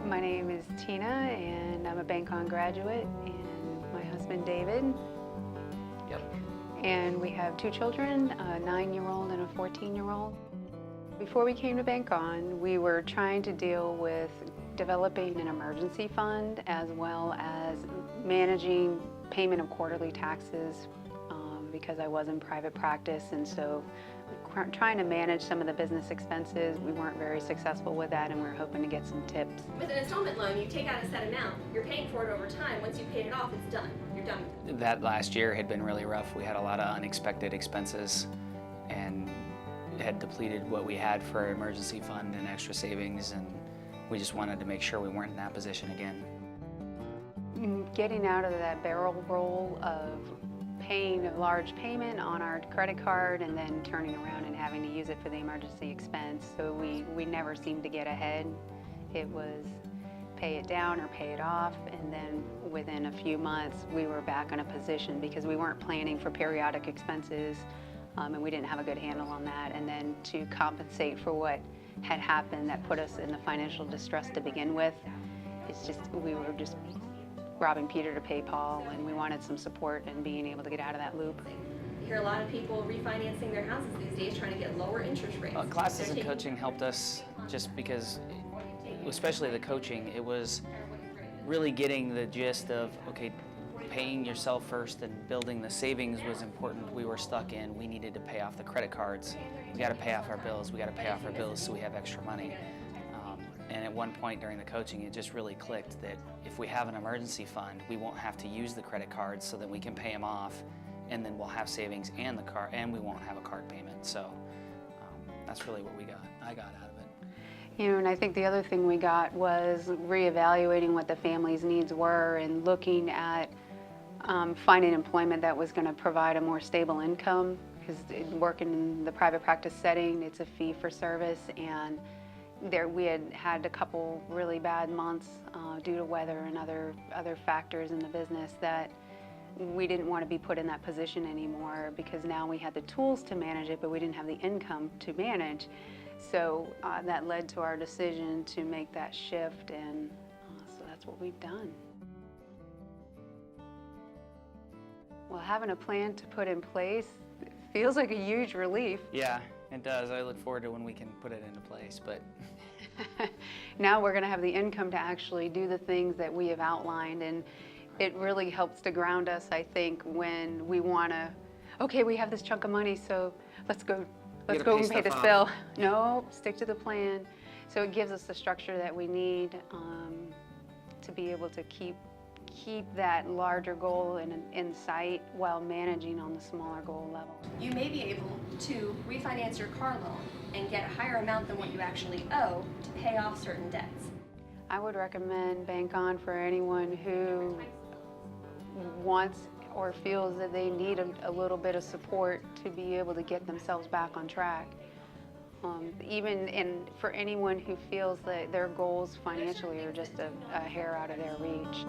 My name is Tina, and I'm a Bank-On graduate, and my husband David. Yep. And we have two children, a 9-year-old and a 14-year-old. Before we came to Bank-On, we were trying to deal with developing an emergency fund as well as managing payment of quarterly taxes because I was in private practice, and so trying to manage some of the business expenses. We weren't very successful with that, and we were hoping to get some tips. With an installment loan, you take out a set amount, you're paying for it over time. Once you've paid it off, it's done. You're done. That last year had been really rough. We had a lot of unexpected expenses and had depleted what we had for our emergency fund and extra savings, and we just wanted to make sure we weren't in that position again. Getting out of that barrel roll of paying a large payment on our credit card and then turning around and having to use it for the emergency expense. So we never seemed to get ahead. It was pay it down or pay it off, and then within a few months we were back in a position because we weren't planning for periodic expenses and we didn't have a good handle on that. And then to compensate for what had happened that put us in the financial distress to begin with, it's just, we were just robbing Peter to pay Paul, and we wanted some support and being able to get out of that loop. You hear a lot of people refinancing their houses these days, trying to get lower interest rates. Classes and coaching helped us just because, especially the coaching, it was really getting the gist of, okay, paying yourself first and building the savings was important. We were stuck in, we needed to pay off the credit cards. We got to pay off our bills. We got to pay off our bills so we have extra money. And at one point during the coaching, it just really clicked that if we have an emergency fund, we won't have to use the credit cards so that we can pay them off, and then we'll have savings and the car, and we won't have a card payment. So that's really what I got out of it. You know, and I think the other thing we got was reevaluating what the family's needs were and looking at finding employment that was going to provide a more stable income, because working in the private practice setting, it's a fee for service, and we had a couple really bad months due to weather and other factors in the business that we didn't want to be put in that position anymore, because now we had the tools to manage it, but we didn't have the income to manage. So that led to our decision to make that shift, and so that's what we've done. Well, having a plan to put in place feels like a huge relief. Yeah, it does. I look forward to when we can put it into place, but now we're going to have the income to actually do the things that we have outlined, and it really helps to ground us, I think, when we want to, okay, we have this chunk of money, so let's go and pay this bill. No, stick to the plan. So it gives us the structure that we need to be able to keep that larger goal in sight while managing on the smaller goal level. You may be able to refinance your car loan and get a higher amount than what you actually owe to pay off certain debts. I would recommend Bank-On for anyone who wants or feels that they need a little bit of support to be able to get themselves back on track. Even for anyone who feels that their goals financially are just a hair out of their reach.